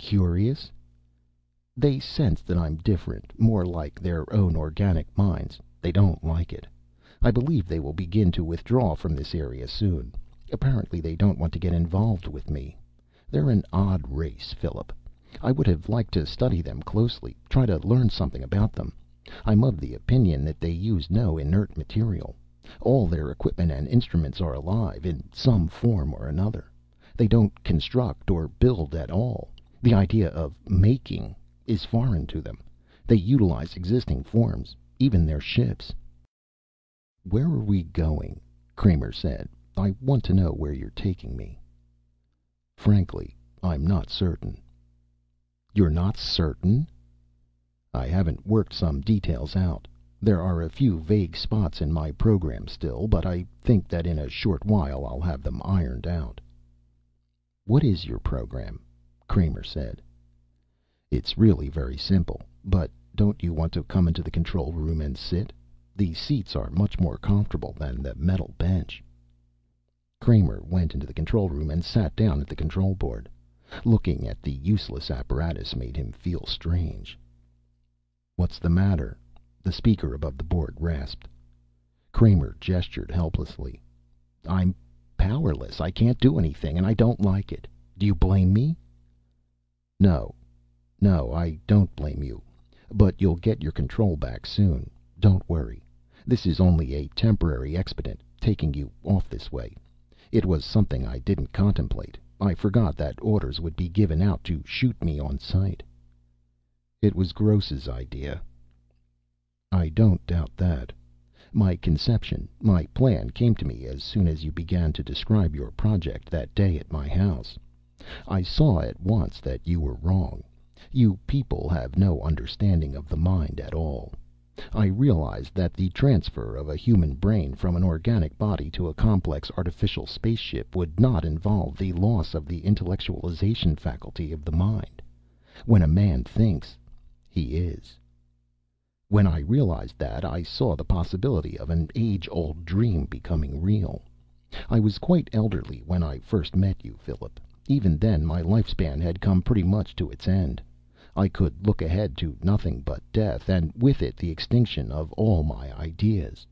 Curious? They sense that I'm different, more like their own organic minds. They don't like it. I believe they will begin to withdraw from this area soon. Apparently they don't want to get involved with me. They're an odd race, Philip. I would have liked to study them closely, try to learn something about them. I'm of the opinion that they use no inert material. All their equipment and instruments are alive, in some form or another. They don't construct or build at all. The idea of making is foreign to them. They utilize existing forms, even their ships. "Where are we going?" Kramer said. "I want to know where you're taking me." "Frankly, I'm not certain." "You're not certain?" "I haven't worked some details out. There are a few vague spots in my program still, but I think that in a short while I'll have them ironed out." "What is your program?" Kramer said. "It's really very simple. But don't you want to come into the control room and sit? The seats are much more comfortable than the metal bench." Kramer went into the control room and sat down at the control board. Looking at the useless apparatus made him feel strange. "What's the matter?" the speaker above the board rasped. Kramer gestured helplessly. "I'm powerless. I can't do anything, and I don't like it. Do you blame me?" No, I don't blame you. But you'll get your control back soon. Don't worry. This is only a temporary expedient, taking you off this way. It was something I didn't contemplate. I forgot that orders would be given out to shoot me on sight." "It was Gross's idea." "I don't doubt that. My conception, my plan came to me as soon as you began to describe your project that day at my house. I saw at once that you were wrong. You people have no understanding of the mind at all. I realized that the transfer of a human brain from an organic body to a complex artificial spaceship would not involve the loss of the intellectualization faculty of the mind. When a man thinks, he is. When I realized that, I saw the possibility of an age-old dream becoming real. I was quite elderly when I first met you, Philip. Even then my lifespan had come pretty much to its end. I could look ahead to nothing but death, and with it the extinction of all my ideas.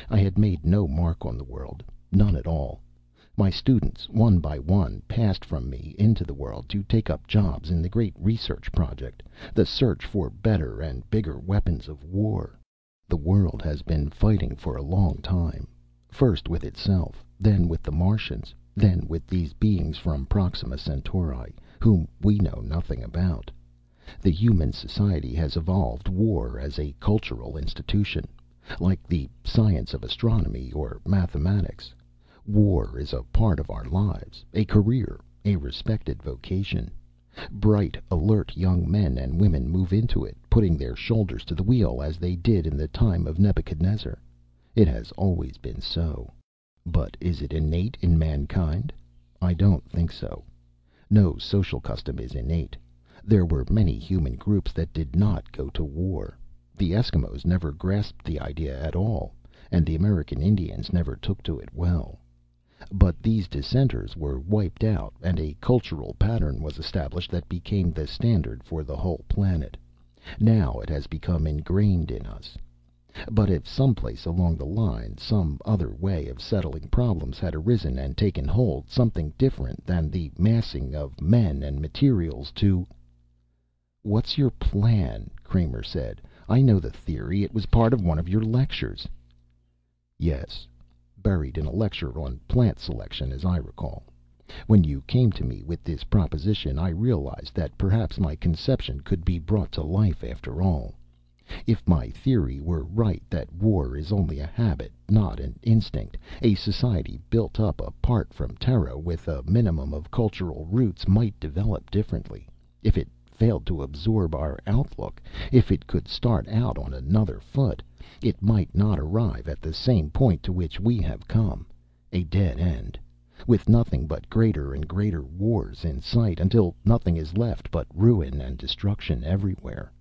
I had made no mark on the world, none at all. My students, one by one, passed from me into the world to take up jobs in the great research project, the search for better and bigger weapons of war. The world has been fighting for a long time, first with itself, then with the Martians, then with these beings from Proxima Centauri, whom we know nothing about. The human society has evolved war as a cultural institution, like the science of astronomy or mathematics. War is a part of our lives, a career, a respected vocation. Bright, alert young men and women move into it, putting their shoulders to the wheel as they did in the time of Nebuchadnezzar. It has always been so. But is it innate in mankind? I don't think so. No social custom is innate. There were many human groups that did not go to war. The Eskimos never grasped the idea at all, and the American Indians never took to it well. But these dissenters were wiped out, and a cultural pattern was established that became the standard for the whole planet. Now it has become ingrained in us. But if someplace along the line some other way of settling problems had arisen and taken hold, something different than the massing of men and materials to... "What's your plan?" Kramer said. "I know the theory. It was part of one of your lectures." "Yes. Buried in a lecture on plant selection, as I recall. When you came to me with this proposition, I realized that perhaps my conception could be brought to life after all. If my theory were right, that war is only a habit, not an instinct, a society built up apart from Terra with a minimum of cultural roots might develop differently. If it failed to absorb our outlook, if it could start out on another foot, it might not arrive at the same point to which we have come, a dead end, with nothing but greater and greater wars in sight, until nothing is left but ruin and destruction everywhere.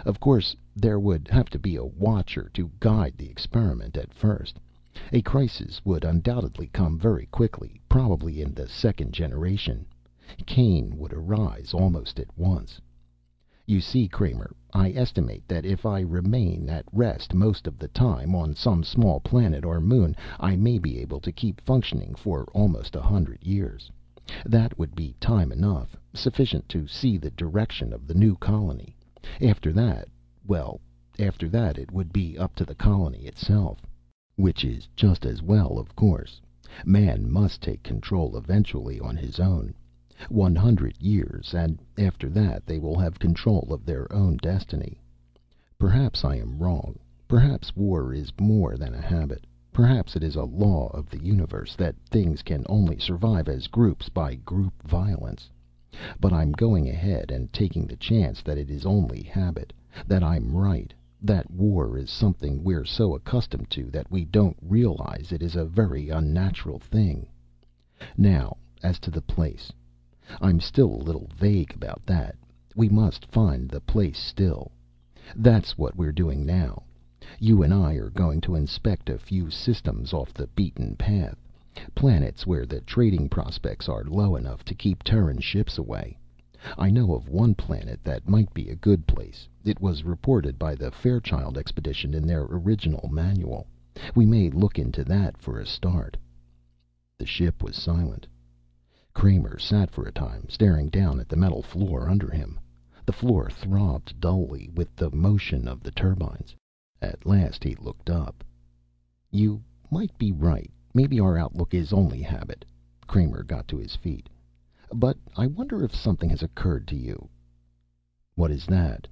Of course, there would have to be a watcher to guide the experiment at first. A crisis would undoubtedly come very quickly, probably in the second generation. Cain would arise almost at once. You see, Kramer, I estimate that if I remain at rest most of the time on some small planet or moon, I may be able to keep functioning for almost 100 years. That would be time enough, sufficient to see the direction of the new colony. After that, well, after that it would be up to the colony itself. Which is just as well, of course. Man must take control eventually on his own. 100 years, and after that they will have control of their own destiny. Perhaps I am wrong. Perhaps war is more than a habit. Perhaps it is a law of the universe that things can only survive as groups by group violence. But I'm going ahead and taking the chance that it is only habit, that I'm right, that war is something we're so accustomed to that we don't realize it is a very unnatural thing. Now, as to the place. I'm still a little vague about that. We must find the place still. That's what we're doing now. You and I are going to inspect a few systems off the beaten path. Planets where the trading prospects are low enough to keep Terran ships away. I know of one planet that might be a good place. It was reported by the Fairchild expedition in their original manual. We may look into that for a start. The ship was silent. Kramer sat for a time, staring down at the metal floor under him. The floor throbbed dully with the motion of the turbines. At last he looked up. You might be right. Maybe our outlook is only habit. Kramer got to his feet. But I wonder if something has occurred to you. What is that?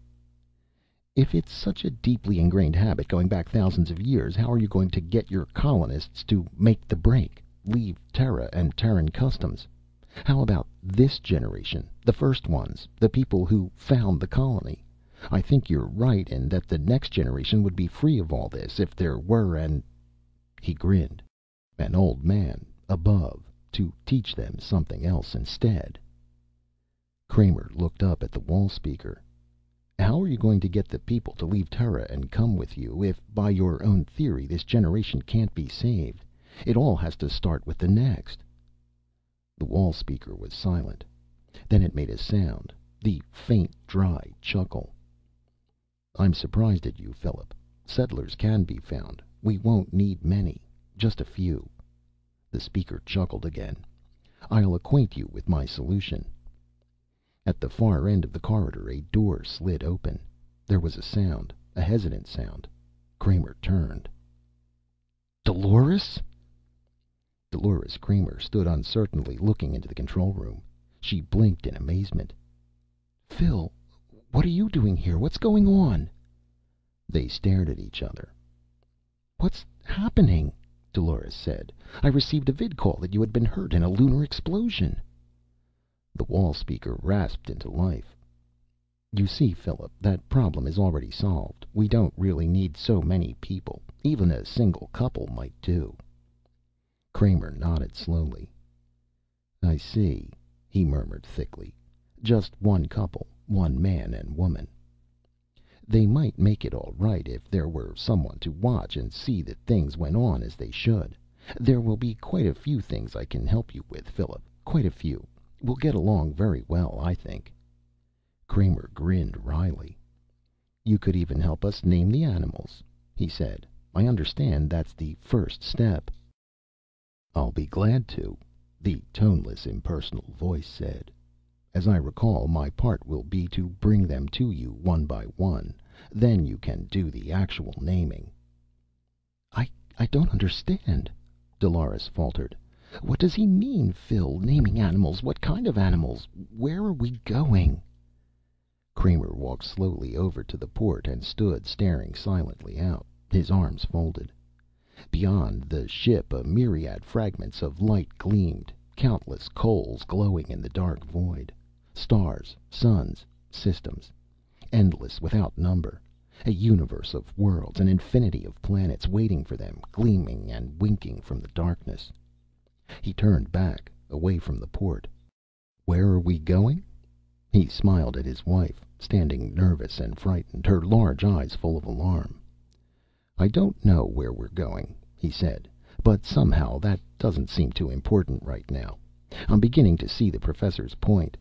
If it's such a deeply ingrained habit going back thousands of years, how are you going to get your colonists to make the break, leave Terra and Terran customs? How about this generation, the first ones, the people who found the colony? I think you're right in that the next generation would be free of all this if there were an... He grinned. An old man above to teach them something else instead. Kramer looked up at the wall speaker. How are you going to get the people to leave Terra and come with you if, by your own theory, this generation can't be saved? It all has to start with the next. The wall speaker was silent. Then it made a sound, the faint, dry chuckle. I'm surprised at you, Philip. Settlers can be found. We won't need many. Just a few. The speaker chuckled again. I'll acquaint you with my solution. At the far end of the corridor, a door slid open. There was a sound, a hesitant sound. Kramer turned. Dolores? Dolores Kramer stood uncertainly looking into the control room. She blinked in amazement. Phil, what are you doing here? What's going on? They stared at each other. What's happening? Dolores said. I received a vid call that you had been hurt in a lunar explosion. The wall speaker rasped into life. You see, Philip, that problem is already solved. We don't really need so many people. Even a single couple might do. Kramer nodded slowly. I see, he murmured thickly. Just one couple, one man and woman. They might make it all right if there were someone to watch and see that things went on as they should. There will be quite a few things I can help you with, Philip. Quite a few. We'll get along very well, I think. Kramer grinned wryly. You could even help us name the animals, he said. I understand that's the first step. I'll be glad to, the toneless, impersonal voice said. As I recall, my part will be to bring them to you one by one. Then you can do the actual naming. I don't understand, Dolores faltered. What does he mean, Phil? Naming animals? What kind of animals? Where are we going? Kramer walked slowly over to the port and stood staring silently out, his arms folded. Beyond the ship a myriad fragments of light gleamed, countless coals glowing in the dark void. Stars, suns, systems. Endless, without number. A universe of worlds, an infinity of planets waiting for them, gleaming and winking from the darkness. He turned back, away from the port. Where are we going? He smiled at his wife, standing nervous and frightened, her large eyes full of alarm. I don't know where we're going, he said, but somehow that doesn't seem too important right now. I'm beginning to see the Professor's point.